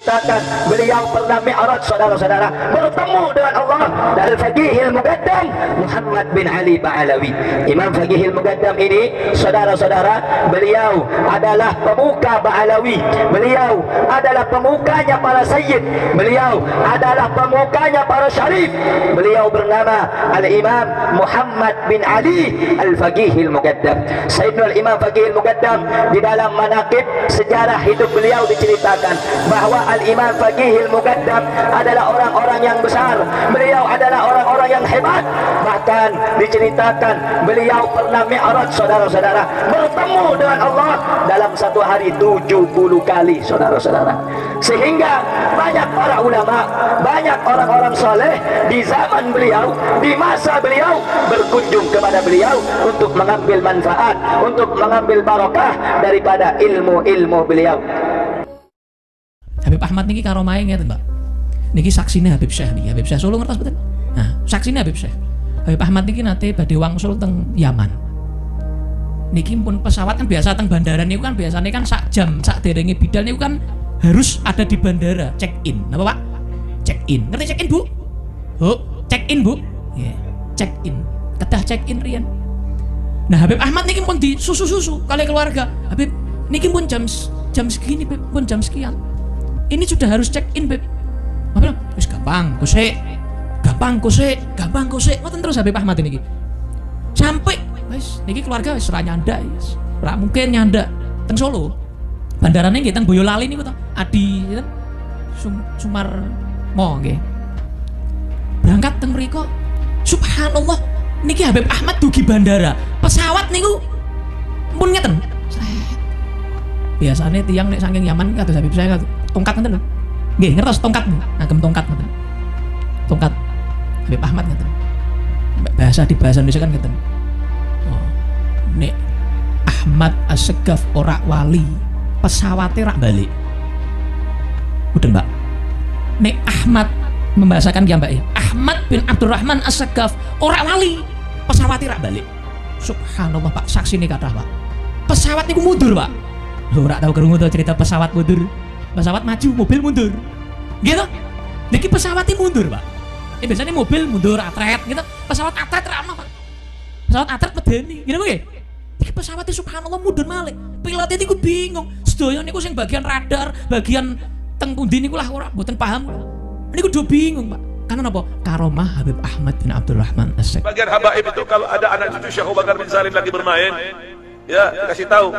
Katakan beliau pernah mi'raj, saudara-saudara, bertemu dengan Allah. Dan Faqihil Muqaddam Muhammad bin Ali Ba'alawi, Imam Faqihil Muqaddam ini, saudara-saudara, beliau adalah pemuka Ba'alawi, beliau adalah pemukanya para sayyid, beliau adalah pemukanya para syarif. Beliau bernama Al-Imam Muhammad bin Ali Al-Faqihil Muqaddam. Sayyidina Al-Imam Faqihil Muqaddam, di dalam manaqib sejarah hidup beliau diceritakan bahwa Al-Imam Faqihil Muqaddam adalah orang-orang yang besar, beliau adalah orang-orang yang hebat. Bahkan diceritakan beliau pernah mi'raj, saudara-saudara, bertemu dengan Allah dalam satu hari 70 kali, saudara-saudara. Sehingga banyak para ulama, banyak orang-orang soleh di zaman beliau, di masa beliau, berkunjung kepada beliau untuk mengambil manfaat, untuk mengambil barokah daripada ilmu-ilmu beliau. Habib Ahmad niki karomahe ngeten, Mbak. Niki saksine Habib Syekh niki, Habib Syekh Solo ngertos mboten? Nah, saksine Habib Syekh. Habib Ahmad niki nate badhe wangsul teng Yaman. Niki pun pesawat kan biasa teng bandara niku kan biasanya kan sak jam sakderenge bidal niku kan harus ada di bandara check in. Napa, Pak? Check in. Ngerti check in, Bu? Bu, check in, Bu. Ya, yeah. Check in. Kedah check in riyen. Nah, Habib Ahmad niki pun di susu-susu kali keluarga. Habib niki pun jam segini, Beb, pun jam sekian. Ini sudah harus check in, Beb. Apa? Wis gampang, kusik. Gampang, kusik. Gampang, kusik. Ngoten terus Habib Ahmad ini. Sampai wis niki keluarga wis ora nyandak, wis. Ora mungkin nyandak teng Solo. Bandarane nggih teng Boyolali niku to. Adi sinten? Sumarmo nggih. Berangkat teng mriko. Subhanallah, niki Habib Ahmad dugi bandara. Pesawat niku pun ngeten. Biasanya tiang nek saking Yaman kados Habib saya tongkat ngeten lho. Nggih, ngertos tongkat. Ngagem tongkat ngeten. Tongkat Habib Ahmad ngeten. Bahasa di bahasa Indonesia kan ngeten. Oh, nek Ahmad As-Segaf ora wali, pesawate rak balik. Udah, Mbak. Nek Ahmad membahasakan ya, Mbak ya. Ahmad bin Abdurrahman As-Segaf ora wali, pesawate rak balik. Subhanallah, Pak, saksine kathah, Pak. Pesawat niku mundur, Pak. Lho, ora tau krungu to cerita pesawat mundur. Pesawat maju, mobil mundur. Gitu. Niki pesawatnya mundur, Pak. Biasanya mobil mundur atret gitu. Pesawat atret ra ono, Pak. Pesawat atret medeni. Gitu nggih. Niki pesawatnya subhanallah mundur malih. Pilotnya niku bingung. Sedaya niku sing bagian radar, bagian teng pundi niku lah ora mboten paham. Niku do bingung, Pak. Karena apa? Karomah Habib Ahmad bin Abdurrahman As-Segaf. Bagian habaib itu kalau ada anak cucu Syekh Abu Bakar bin Salim lagi bermain, ya dikasih tahu.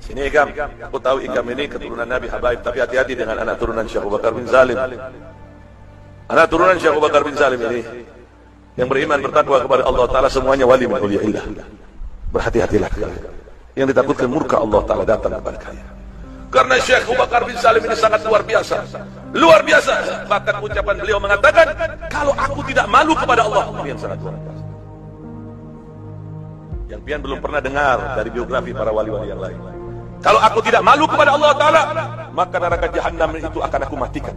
Sini Ikam, aku tahu Ikam ini keturunan Nabi Habaib, tapi hati-hati dengan anak turunan Syekh Abu Bakar bin Salim. Anak turunan Syekh Abu Bakar bin Salim ini yang beriman bertakwa kepada Allah Ta'ala, semuanya wali min awliyaillah. Berhati-hatilah kalian. Yang ditakutkan murka Allah Ta'ala datang kepada kalian. Karena Syekh Abu Bakar bin Salim ini sangat luar biasa. Luar biasa. Bahkan ucapan beliau mengatakan, kalau aku tidak malu kepada Allah, pian sangat luar biasa. Yang pian belum pernah dengar dari biografi para wali-wali yang lain. Kalau aku tidak malu kepada Allah Ta'ala, maka neraka jahanam itu akan aku matikan.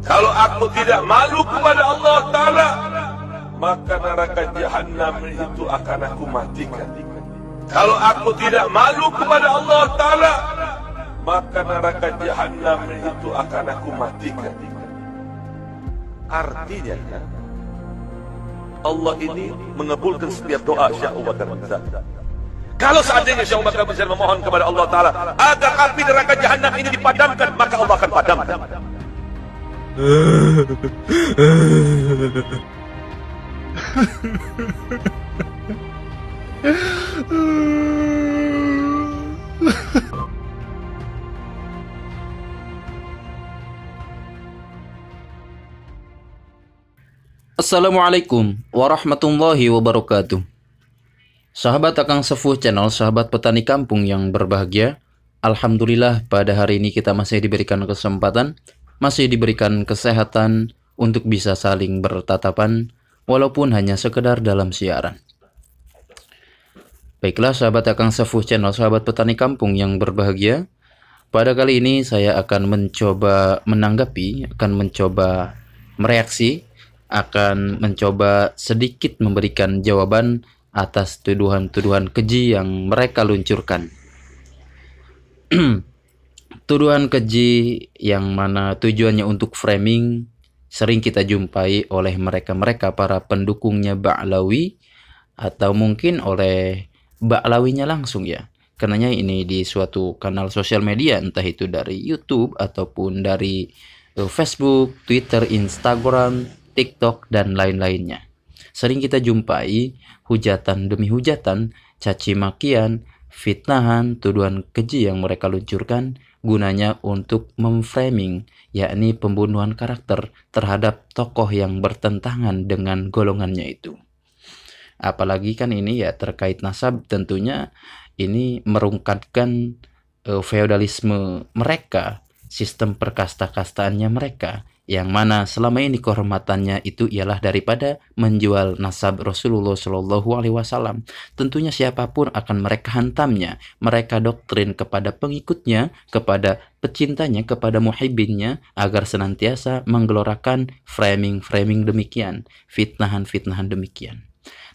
Kalau aku tidak malu kepada Allah Ta'ala, maka neraka jahanam itu akan aku matikan. Kalau aku tidak malu kepada Allah Ta'ala, maka neraka jahanam itu akan aku matikan. Artinya, Allah ini mengabulkan setiap doa Syekh Abu Bakar bin Salim. Kalau seandainya Syekh Abu Bakar bin Salim memohon kepada Allah Ta'ala agar api neraka jahanam ini dipadamkan, maka Allah akan padamkan. Assalamualaikum warahmatullahi wabarakatuh. Sahabat Akang Sepuh Channel, sahabat petani kampung yang berbahagia, alhamdulillah pada hari ini kita masih diberikan kesempatan, masih diberikan kesehatan untuk bisa saling bertatapan, walaupun hanya sekedar dalam siaran. Baiklah sahabat Akang Sepuh Channel, sahabat petani kampung yang berbahagia, pada kali ini saya akan mencoba menanggapi, akan mencoba mereaksi, akan mencoba sedikit memberikan jawaban atas tuduhan-tuduhan keji yang mereka luncurkan. tuduhan keji yang mana tujuannya untuk framing sering kita jumpai oleh mereka-mereka para pendukungnya Ba'lawi atau mungkin oleh Ba'lawinya langsung ya. Karenanya ini di suatu kanal sosial media, entah itu dari YouTube ataupun dari Facebook, Twitter, Instagram, TikTok, dan lain-lainnya. Sering kita jumpai hujatan demi hujatan, caci makian, fitnahan, tuduhan keji yang mereka luncurkan gunanya untuk memframing, yakni pembunuhan karakter terhadap tokoh yang bertentangan dengan golongannya itu. Apalagi kan ini ya terkait nasab, tentunya ini merungkatkan feodalisme mereka, sistem perkasta-kastaannya mereka, yang mana selama ini kehormatannya itu ialah daripada menjual nasab Rasulullah Shallallahu Alaihi Wasallam. Tentunya siapapun akan mereka hantamnya, mereka doktrin kepada pengikutnya, kepada pecintanya, kepada muhibbinnya, agar senantiasa menggelorakan framing demikian, fitnahan demikian.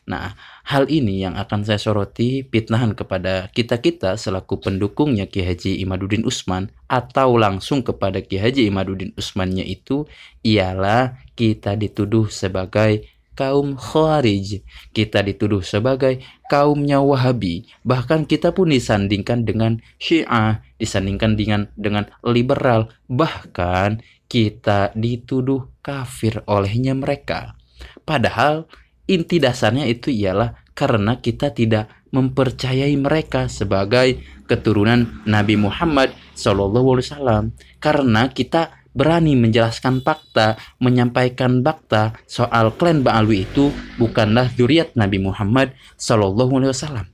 Nah, hal ini yang akan saya soroti, fitnahan kepada kita-kita selaku pendukungnya Ki Haji Imaduddin Utsman atau langsung kepada Ki Haji Imaduddin Utsmannya itu ialah kita dituduh sebagai kaum Khawarij, kita dituduh sebagai kaumnya Wahabi, bahkan kita pun disandingkan dengan Syiah, disandingkan dengan liberal, bahkan kita dituduh kafir olehnya mereka. Padahal inti dasarnya itu ialah karena kita tidak mempercayai mereka sebagai keturunan Nabi Muhammad SAW. Karena kita berani menjelaskan fakta, menyampaikan fakta soal klan Ba'alwi itu bukanlah zuriat Nabi Muhammad SAW.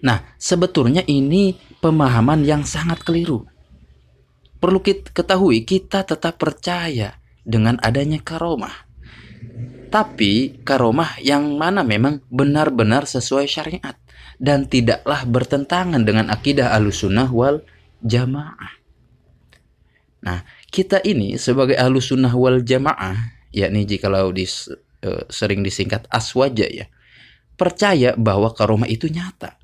Nah, sebetulnya ini pemahaman yang sangat keliru. Perlu kita ketahui, kita tetap percaya dengan adanya karomah. Tapi karomah yang mana memang benar-benar sesuai syariat dan tidaklah bertentangan dengan akidah Ahlussunnah wal Jamaah. Nah, kita ini sebagai Ahlussunnah wal Jamaah, yakni jikalau sering disingkat aswaja ya, percaya bahwa karomah itu nyata.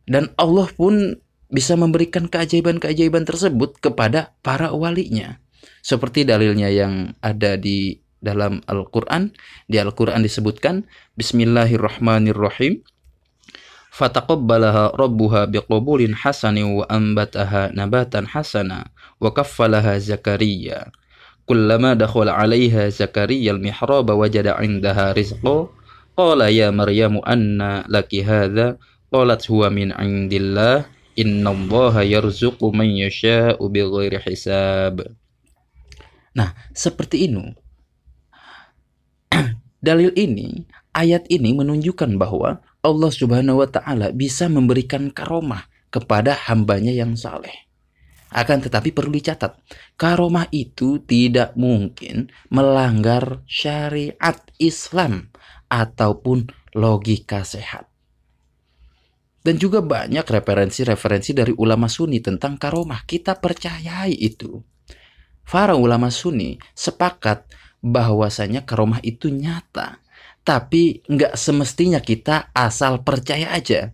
Dan Allah pun bisa memberikan keajaiban-keajaiban tersebut kepada para walinya. Seperti dalilnya yang ada di dalam Al-Quran. Di Al-Quran disebutkan Bismillahirrahmanirrahim, fataqabbalaha rabbuha biqabulin hasanin wa ambataha nabatan hasana wa kaffalaha Zakaria kullama dakhala 'alaiha Zakaria al-mihraba wajada 'indaha rizqa qala ya Maryamu anna laki hadza qalat huwa min 'indillah innallaha yarzuqu man yasha'u bighairi hisab. Nah, seperti ini dalil ini, ayat ini menunjukkan bahwa Allah Subhanahu wa Ta'ala bisa memberikan karomah kepada hambanya yang saleh. Akan tetapi perlu dicatat, karomah itu tidak mungkin melanggar syariat Islam ataupun logika sehat. Dan juga banyak referensi-referensi dari ulama Sunni tentang karomah. Kita percayai itu. Para ulama Sunni sepakat bahwasanya karomah itu nyata, tapi nggak semestinya kita asal percaya aja.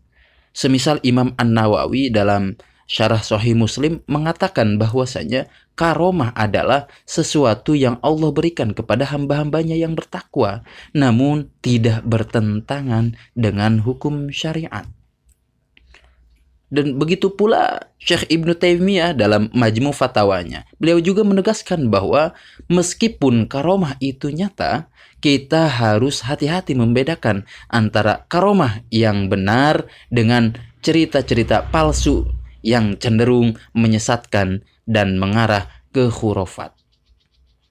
Semisal Imam An-Nawawi dalam Syarah Sahih Muslim mengatakan bahwasanya karomah adalah sesuatu yang Allah berikan kepada hamba-hambanya yang bertakwa, namun tidak bertentangan dengan hukum syariat. Dan begitu pula Syekh Ibnu Taimiyah dalam Majmu' Fatawanya. Beliau juga menegaskan bahwa meskipun karomah itu nyata, kita harus hati-hati membedakan antara karomah yang benar dengan cerita-cerita palsu yang cenderung menyesatkan dan mengarah ke khurafat.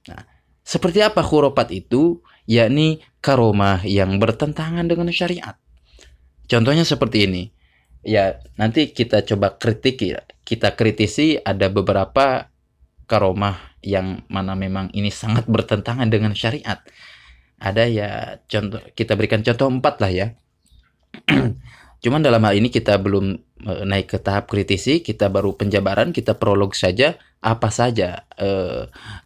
Nah, seperti apa khurafat itu? Yakni karomah yang bertentangan dengan syariat. Contohnya seperti ini. Ya, nanti kita coba kita kritisi ada beberapa karomah yang mana memang ini sangat bertentangan dengan syariat. Ada ya, contoh, kita berikan contoh 4 lah ya. Cuman dalam hal ini kita belum naik ke tahap kritisi, kita baru penjabaran, kita prolog saja apa saja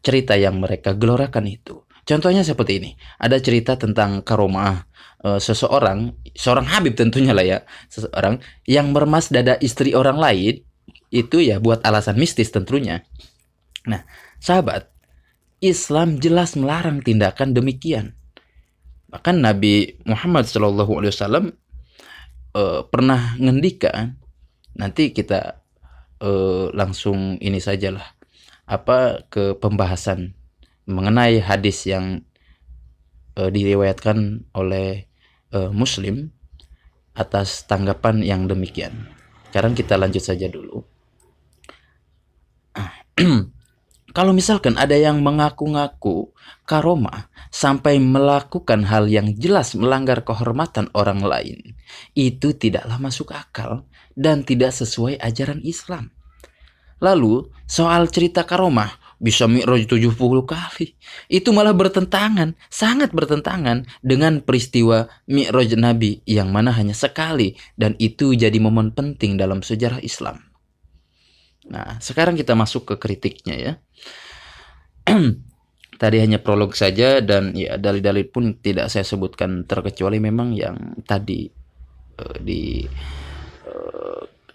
cerita yang mereka gelorakan itu. Contohnya seperti ini, ada cerita tentang karomah seorang Habib tentunya lah ya, seseorang yang meremas dada istri orang lain itu ya buat alasan mistis tentunya. Nah, sahabat, Islam jelas melarang tindakan demikian. Bahkan Nabi Muhammad SAW pernah ngendikan, nanti kita langsung ini sajalah ke pembahasan mengenai hadis yang diriwayatkan oleh Muslim atas tanggapan yang demikian. Sekarang kita lanjut saja dulu. Kalau misalkan ada yang mengaku-ngaku karomah sampai melakukan hal yang jelas melanggar kehormatan orang lain, itu tidaklah masuk akal dan tidak sesuai ajaran Islam. Lalu soal cerita karomah bisa mi'raj 70 kali, itu malah bertentangan, sangat bertentangan dengan peristiwa mi'raj Nabi yang mana hanya sekali, dan itu jadi momen penting dalam sejarah Islam. Nah, sekarang kita masuk ke kritiknya ya. Tadi hanya prolog saja, dan ya dalil-dalil pun tidak saya sebutkan, terkecuali memang yang tadi di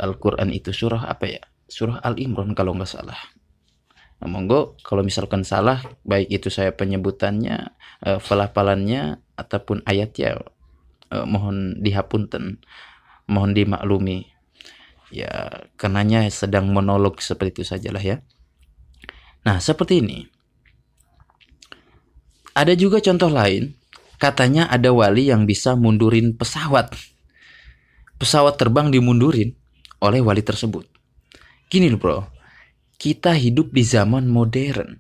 Al-Quran itu surah apa ya? Surah Al-Imran kalau nggak salah. Nah, monggo kalau misalkan salah, baik itu saya penyebutannya, pelafalannya ataupun ayatnya, mohon dihapunten, mohon dimaklumi. Ya, karenanya sedang monolog seperti itu sajalah ya. Nah, seperti ini. Ada juga contoh lain, katanya ada wali yang bisa mundurin pesawat. Pesawat terbang dimundurin oleh wali tersebut. Gini loh bro, kita hidup di zaman modern,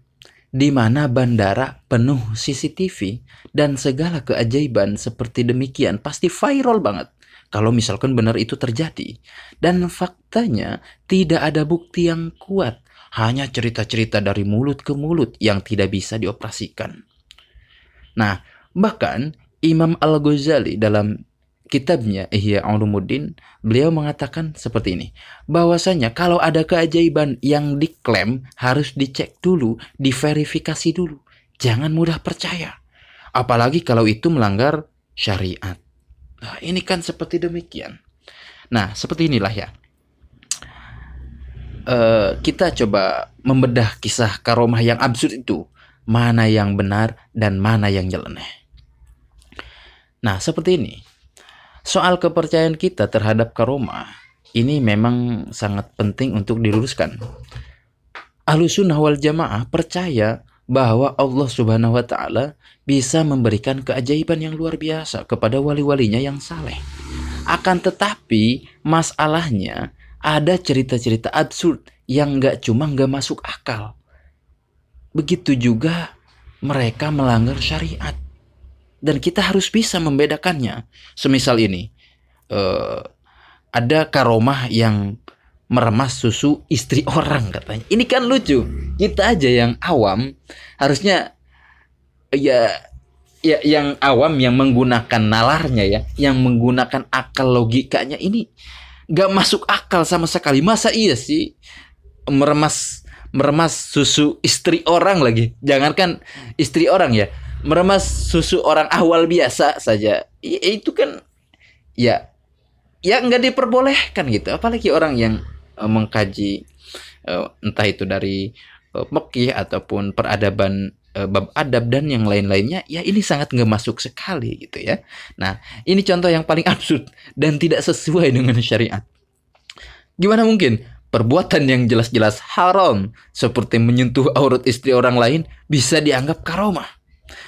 di mana bandara penuh CCTV dan segala keajaiban seperti demikian pasti viral banget kalau misalkan benar itu terjadi. Dan faktanya tidak ada bukti yang kuat, hanya cerita-cerita dari mulut ke mulut yang tidak bisa dioperasikan. Nah, bahkan Imam Al-Ghazali dalam kitabnya Ihya Ulumuddin, beliau mengatakan seperti ini, bahwasanya kalau ada keajaiban yang diklaim harus dicek dulu, diverifikasi dulu. Jangan mudah percaya. Apalagi kalau itu melanggar syariat. Nah, ini kan seperti demikian. Nah, seperti inilah ya. Kita coba membedah kisah karomah yang absurd itu. Mana yang benar dan mana yang nyeleneh. Nah, seperti ini. Soal kepercayaan kita terhadap karomah, ini memang sangat penting untuk diluruskan. Ahlussunnah wal Jamaah percaya bahwa Allah Subhanahu wa Ta'ala bisa memberikan keajaiban yang luar biasa kepada wali-walinya yang saleh. Akan tetapi masalahnya ada cerita-cerita absurd yang gak masuk akal. Begitu juga mereka melanggar syariat. Dan kita harus bisa membedakannya. Semisal ini, ada karomah yang meremas susu istri orang katanya. Ini kan lucu. Kita aja yang awam harusnya ya yang awam yang menggunakan nalarnya ya, yang menggunakan akal logikanya, ini gak masuk akal sama sekali. Masa iya sih meremas susu istri orang lagi? Jangankan istri orang ya, meremas susu orang awal biasa saja, itu kan ya nggak diperbolehkan gitu. Apalagi orang yang mengkaji entah itu dari fikih ataupun peradaban, bab adab dan yang lain-lainnya, ya ini sangat nggak masuk sekali gitu ya. Nah, ini contoh yang paling absurd dan tidak sesuai dengan syariat. Gimana mungkin perbuatan yang jelas-jelas haram seperti menyentuh aurat istri orang lain bisa dianggap karomah?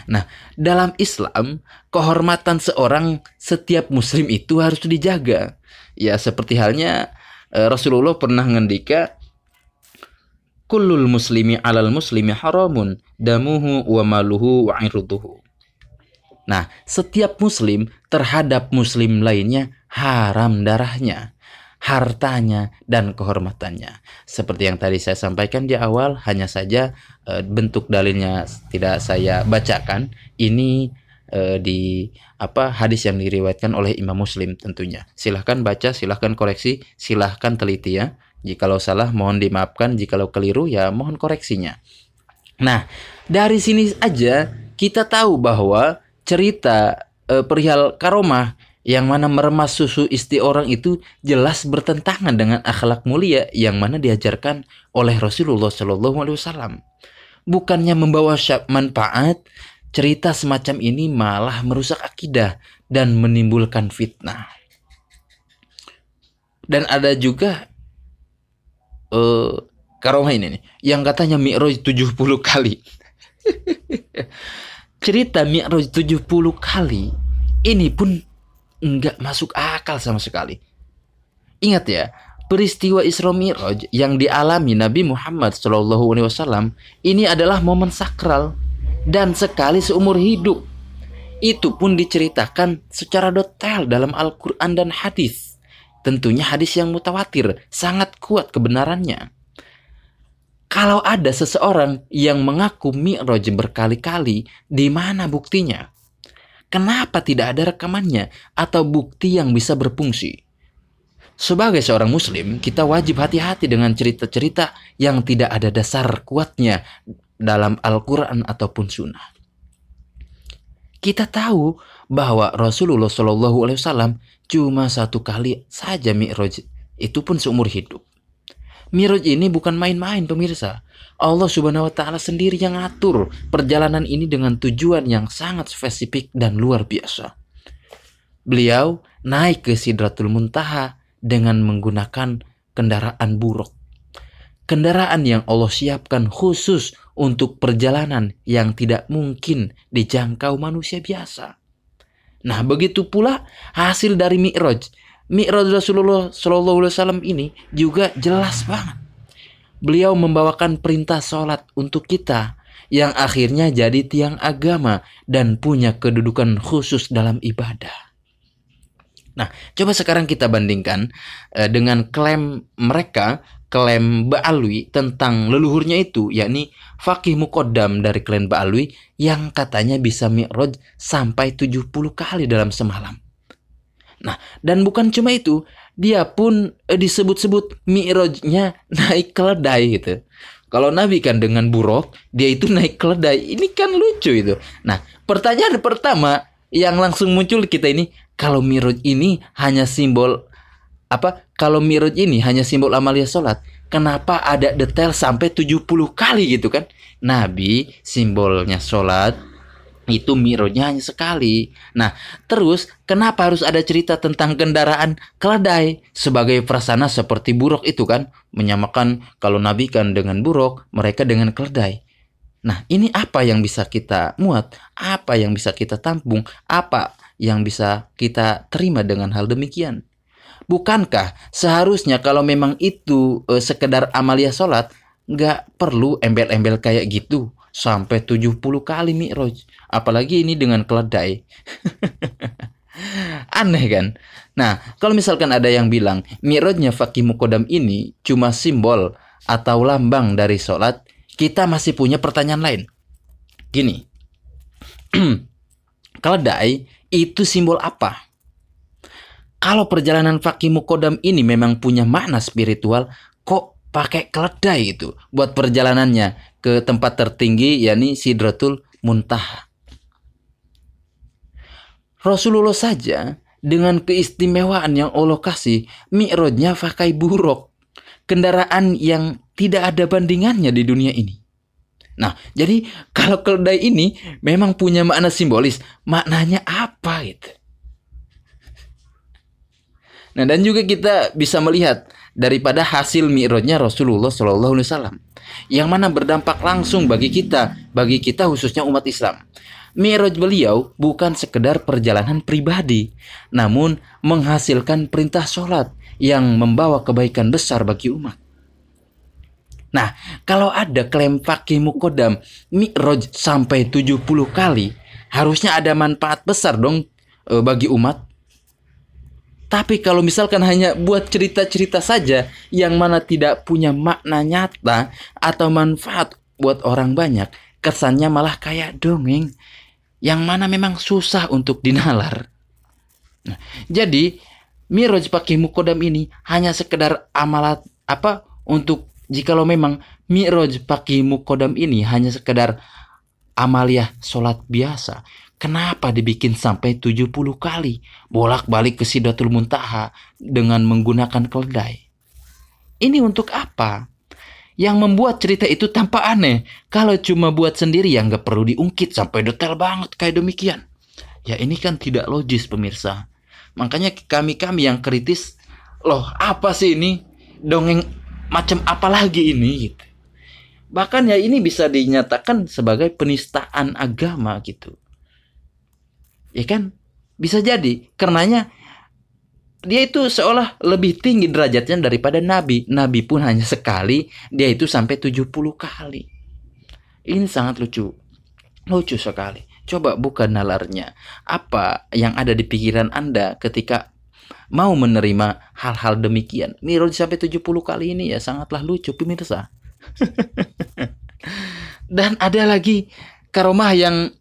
Nah, dalam Islam, kehormatan seorang setiap muslim itu harus dijaga. Ya, seperti halnya Rasulullah pernah ngendika, kullul muslimi alal muslimi haramun damuhu wa maluhu wa irduhu. Nah, setiap muslim terhadap muslim lainnya haram darahnya, hartanya, dan kehormatannya. Seperti yang tadi saya sampaikan di awal, hanya saja bentuk dalilnya tidak saya bacakan. Ini di hadis yang diriwayatkan oleh Imam Muslim tentunya. Silahkan baca, silahkan koreksi, silahkan teliti ya. Jikalau salah mohon dimaafkan, jikalau keliru ya mohon koreksinya. Nah, dari sini aja kita tahu bahwa cerita perihal karomah yang mana meremas susu istri orang itu jelas bertentangan dengan akhlak mulia yang mana diajarkan oleh Rasulullah Shallallahu Alaihi Wasallam. Bukannya membawa manfaat, cerita semacam ini malah merusak akidah dan menimbulkan fitnah. Dan ada juga karomah ini nih, yang katanya Mi'raj 70 kali. Cerita Mi'raj 70 kali ini pun enggak masuk akal sama sekali. Ingat ya, peristiwa Isra Mi'raj yang dialami Nabi Muhammad SAW ini adalah momen sakral dan sekali seumur hidup. Itu pun diceritakan secara detail dalam Al-Quran dan hadis. Tentunya hadis yang mutawatir, sangat kuat kebenarannya. Kalau ada seseorang yang mengaku Mi'raj berkali-kali, di mana buktinya? Kenapa tidak ada rekamannya atau bukti yang bisa berfungsi? Sebagai seorang muslim, kita wajib hati-hati dengan cerita-cerita yang tidak ada dasar kuatnya dalam Al-Quran ataupun sunnah. Kita tahu bahwa Rasulullah SAW cuma 1 kali saja Mi'raj, itu pun seumur hidup. Mi'raj ini bukan main-main pemirsa. Allah Subhanahu wa Ta'ala sendiri yang ngatur perjalanan ini dengan tujuan yang sangat spesifik dan luar biasa. Beliau naik ke Sidratul Muntaha dengan menggunakan kendaraan buruk. Kendaraan yang Allah siapkan khusus untuk perjalanan yang tidak mungkin dijangkau manusia biasa. Nah, begitu pula hasil dari Mi'raj. Mi'raj Rasulullah SAW ini juga jelas banget. Beliau membawakan perintah sholat untuk kita yang akhirnya jadi tiang agama dan punya kedudukan khusus dalam ibadah. Nah, coba sekarang kita bandingkan dengan klaim mereka, klaim Ba'alwi tentang leluhurnya itu, yakni Faqih Muqaddam dari klan Ba'alwi yang katanya bisa Mi'raj sampai 70 kali dalam semalam. Nah, dan bukan cuma itu, dia pun disebut-sebut Mi'rajnya naik keledai gitu. Kalau Nabi kan dengan buruk, dia itu naik keledai. Ini kan lucu itu. Nah, pertanyaan pertama yang langsung muncul kita ini, kalau Mi'raj ini hanya simbol kalau Mi'raj ini hanya simbol amalia sholat, kenapa ada detail sampai 70 kali gitu kan? Nabi simbolnya sholat, itu Mi'rajnya hanya sekali. Nah, terus kenapa harus ada cerita tentang kendaraan keledai sebagai prasana seperti buruk itu kan? Menyamakan kalau Nabi kan dengan buruk, mereka dengan keledai. Nah, ini apa yang bisa kita muat? Apa yang bisa kita tampung? Apa yang bisa kita terima dengan hal demikian? Bukankah seharusnya kalau memang itu sekedar amalia sholat, nggak perlu embel-embel kayak gitu sampai 70 kali Mi'raj? Apalagi ini dengan keledai. Aneh kan? Nah, kalau misalkan ada yang bilang Mi'rajnya Faqih Muqaddam ini cuma simbol atau lambang dari sholat, kita masih punya pertanyaan lain. Gini, keledai itu simbol apa? Kalau perjalanan Faqih Muqaddam ini memang punya makna spiritual, kok pakai keledai itu buat perjalanannya ke tempat tertinggi, yakni Sidratul Muntaha? Rasulullah saja dengan keistimewaan yang Allah kasih, Mi'rajnya pakai buruk, kendaraan yang tidak ada bandingannya di dunia ini. Nah, jadi kalau keledai ini memang punya makna simbolis, maknanya apa gitu? Nah, dan juga kita bisa melihat daripada hasil Mi'rajnya Rasulullah SAW, yang mana berdampak langsung bagi kita khususnya umat Islam. Mi'raj beliau bukan sekedar perjalanan pribadi, namun menghasilkan perintah sholat yang membawa kebaikan besar bagi umat. Nah, kalau ada klaim Faqih Muqaddam Mi'raj sampai 70 kali, harusnya ada manfaat besar dong bagi umat. Tapi kalau misalkan hanya buat cerita-cerita saja yang mana tidak punya makna nyata atau manfaat buat orang banyak, kesannya malah kayak dongeng yang mana memang susah untuk dinalar. Nah, jadi Mi'raj Faqih Muqaddam ini hanya sekedar amalat untuk jikalau memang Mi'raj Faqih Muqaddam ini hanya sekedar amaliah sholat biasa, Kenapa dibikin sampai 70 kali? Bolak-balik ke Sidratul Muntaha dengan menggunakan keledai. Ini untuk apa? Yang membuat cerita itu tampak aneh. Kalau cuma buat sendiri ya nggak perlu diungkit sampai detail banget kayak demikian. Ya ini kan tidak logis pemirsa. Makanya kami-kami yang kritis, loh apa sih ini? Dongeng macam apa lagi ini? Gitu. Bahkan ya ini bisa dinyatakan sebagai penistaan agama gitu. Ya kan? Bisa jadi. Karenanya dia itu seolah lebih tinggi derajatnya daripada Nabi. Nabi pun hanya sekali, dia itu sampai 70 kali. Ini sangat lucu. Lucu sekali. Coba buka nalarnya. Apa yang ada di pikiran Anda ketika mau menerima hal-hal demikian? Mirul sampai 70 kali ini ya sangatlah lucu pemirsa. Dan ada lagi karomah yang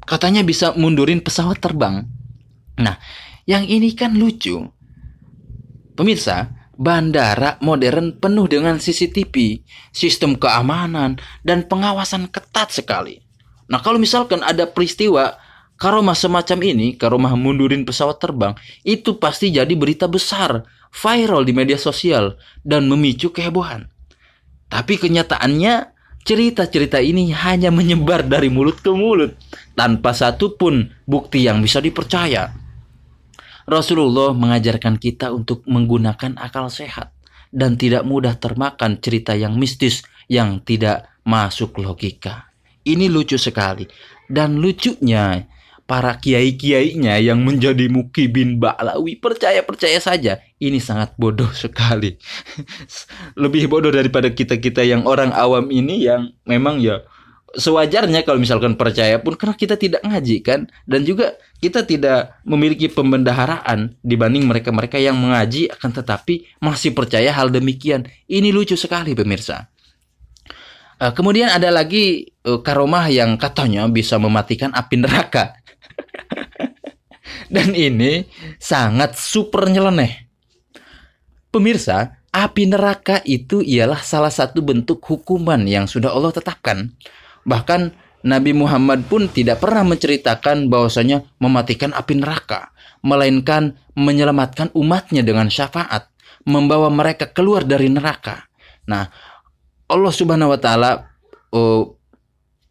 katanya bisa mundurin pesawat terbang. Nah, yang ini kan lucu. Pemirsa, bandara modern penuh dengan CCTV, sistem keamanan, dan pengawasan ketat sekali. Nah, kalau misalkan ada peristiwa karomah semacam ini, karomah mundurin pesawat terbang, itu pasti jadi berita besar, viral di media sosial, dan memicu kehebohan. Tapi kenyataannya, cerita-cerita ini hanya menyebar dari mulut ke mulut, tanpa satu pun bukti yang bisa dipercaya. Rasulullah mengajarkan kita untuk menggunakan akal sehat dan tidak mudah termakan cerita yang mistis yang tidak masuk logika. Ini lucu sekali. Dan lucunya para kiai-kiainya yang menjadi mukibin Ba'lawi percaya-percaya saja. Ini sangat bodoh sekali. Lebih bodoh daripada kita-kita yang orang awam ini yang memang ya sewajarnya kalau misalkan percaya pun karena kita tidak ngaji kan, dan juga kita tidak memiliki pembendaharaan dibanding mereka-mereka yang mengaji akan tetapi masih percaya hal demikian. Ini lucu sekali pemirsa. Kemudian ada lagi karomah yang katanya bisa mematikan api neraka. Dan ini sangat super nyeleneh. Pemirsa, api neraka itu ialah salah satu bentuk hukuman yang sudah Allah tetapkan. Bahkan Nabi Muhammad pun tidak pernah menceritakan bahwasanya mematikan api neraka, melainkan menyelamatkan umatnya dengan syafaat, membawa mereka keluar dari neraka. Nah, Allah Subhanahu wa taala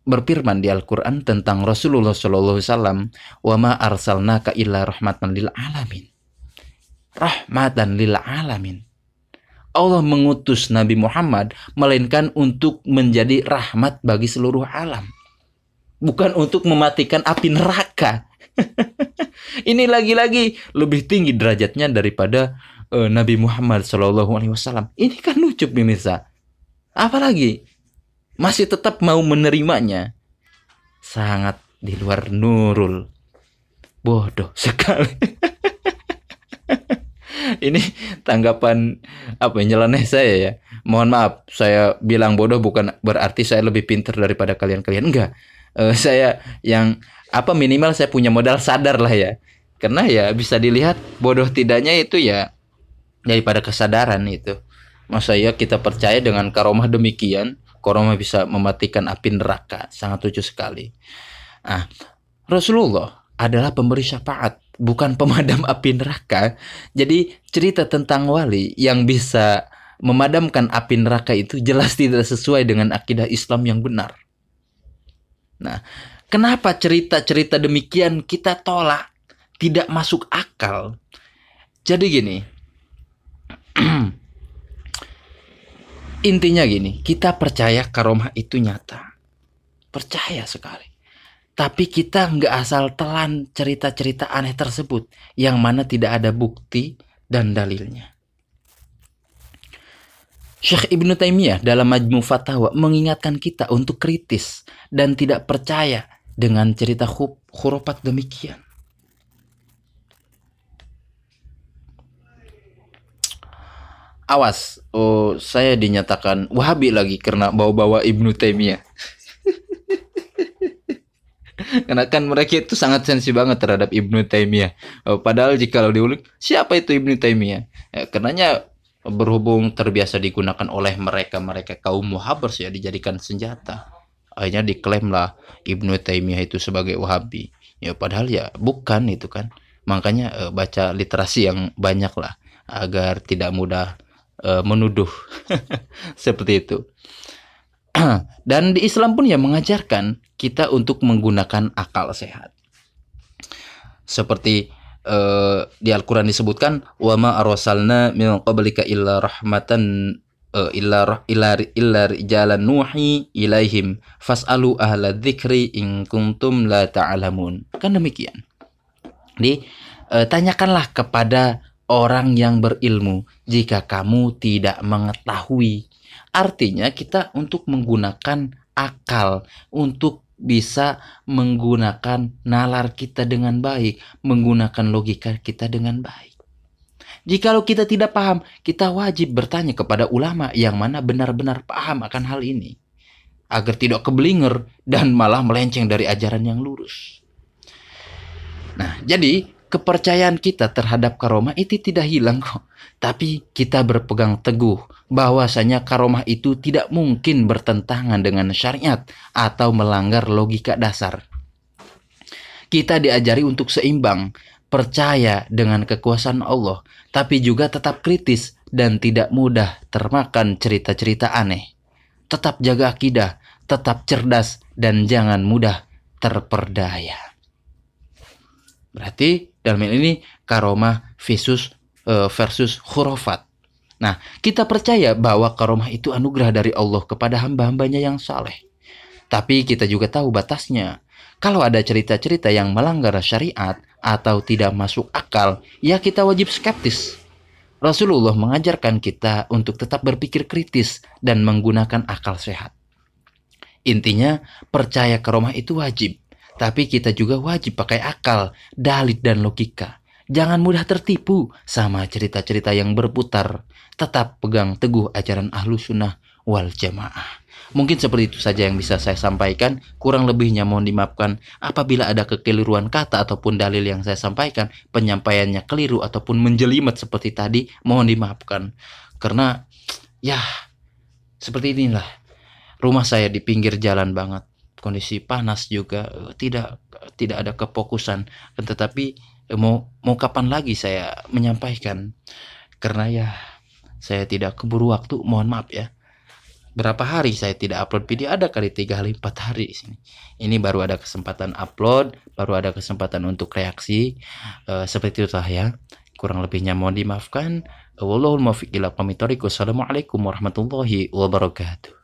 berfirman di Al-Qur'an tentang Rasulullah sallallahu alaihi wasallam, "Wa ma arsalnaka illa rahmatan lil alamin." Rahmatan lil alamin. Allah mengutus Nabi Muhammad melainkan untuk menjadi rahmat bagi seluruh alam. Bukan untuk mematikan api neraka. Ini lagi-lagi lebih tinggi derajatnya daripada Nabi Muhammad SAW. Ini kan lucu pemirsa. Apalagi masih tetap mau menerimanya. Sangat di luar nurul. Bodoh sekali. Ini tanggapan nyeleneh saya ya. Mohon maaf, saya bilang bodoh bukan berarti saya lebih pintar daripada kalian-kalian. Enggak. Saya yang minimal saya punya modal sadar lah ya. Karena ya bisa dilihat bodoh tidaknya itu ya daripada kesadaran itu. Masa ya kita percaya dengan karomah demikian, karomah bisa mematikan api neraka. Sangat lucu sekali. Nah, Rasulullah adalah pemberi syafaat, bukan pemadam api neraka. Jadi cerita tentang wali yang bisa memadamkan api neraka itu jelas tidak sesuai dengan akidah Islam yang benar. Nah, kenapa cerita-cerita demikian kita tolak? Tidak masuk akal. Jadi gini, intinya gini, kita percaya karomah itu nyata. Percaya sekali. Tapi kita nggak asal telan cerita-cerita aneh tersebut yang mana tidak ada bukti dan dalilnya. Syekh Ibnu Taimiyah dalam Majmu' Fatawa mengingatkan kita untuk kritis dan tidak percaya dengan cerita khurafat demikian. Awas, saya dinyatakan Wahabi lagi karena bawa-bawa Ibnu Taimiyah. Karena kan mereka itu sangat sensi banget terhadap Ibnu Taimiyah. Padahal jika diulik, siapa itu Ibnu Taimiyah? Karenanya berhubung terbiasa digunakan oleh mereka kaum Muhabers ya, dijadikan senjata. Akhirnya diklaimlah Ibnu Taimiyah itu sebagai Wahabi. Ya padahal ya bukan itu kan. Makanya baca literasi yang banyak lah agar tidak mudah menuduh seperti itu. Dan di Islam pun ya mengajarkan kita untuk menggunakan akal sehat. Seperti di Al-Quran disebutkan, wa ma arsalna min qablika illa rahmatan illa rijalan nuhi ilaihim fas'alu ahla dzikri in kuntum la ta'lamun. Kan demikian. Jadi tanyakanlah kepada orang yang berilmu jika kamu tidak mengetahui. Artinya kita untuk menggunakan akal, untuk bisa menggunakan nalar kita dengan baik, menggunakan logika kita dengan baik. Jikalau kita tidak paham, kita wajib bertanya kepada ulama yang mana benar-benar paham akan hal ini, agar tidak keblinger dan malah melenceng dari ajaran yang lurus. Nah, jadi kepercayaan kita terhadap karomah itu tidak hilang kok. Tapi kita berpegang teguh bahwasanya karomah itu tidak mungkin bertentangan dengan syariat atau melanggar logika dasar. Kita diajari untuk seimbang, percaya dengan kekuasaan Allah, tapi juga tetap kritis dan tidak mudah termakan cerita-cerita aneh. Tetap jaga akidah, tetap cerdas, dan jangan mudah terperdaya. Berarti dalam hal ini karomah versus khurafat. Nah, kita percaya bahwa karomah itu anugerah dari Allah kepada hamba-hambanya yang saleh. Tapi kita juga tahu batasnya. Kalau ada cerita-cerita yang melanggar syariat atau tidak masuk akal, ya kita wajib skeptis. Rasulullah mengajarkan kita untuk tetap berpikir kritis dan menggunakan akal sehat. Intinya, percaya karomah itu wajib. Tapi kita juga wajib pakai akal, dalil dan logika. Jangan mudah tertipu sama cerita-cerita yang berputar. Tetap pegang teguh ajaran Ahlus Sunnah wal Jamaah. Mungkin seperti itu saja yang bisa saya sampaikan. Kurang lebihnya mohon dimaafkan apabila ada kekeliruan kata ataupun dalil yang saya sampaikan, penyampaiannya keliru ataupun menjelimet seperti tadi, mohon dimaafkan. Karena ya seperti inilah. Rumah saya di pinggir jalan banget. Kondisi panas juga, tidak ada kefokusan. Tetapi mau kapan lagi saya menyampaikan? Karena ya saya tidak keburu waktu, mohon maaf ya. Berapa hari saya tidak upload video, ada kali 3 hari 4 hari di sini. Ini baru ada kesempatan upload, baru ada kesempatan untuk reaksi. Seperti itu ya. Kurang lebihnya mohon dimaafkan. Wallahul muwaffiq ila aqwamit thoriq. Wassalamualaikum warahmatullahi wabarakatuh.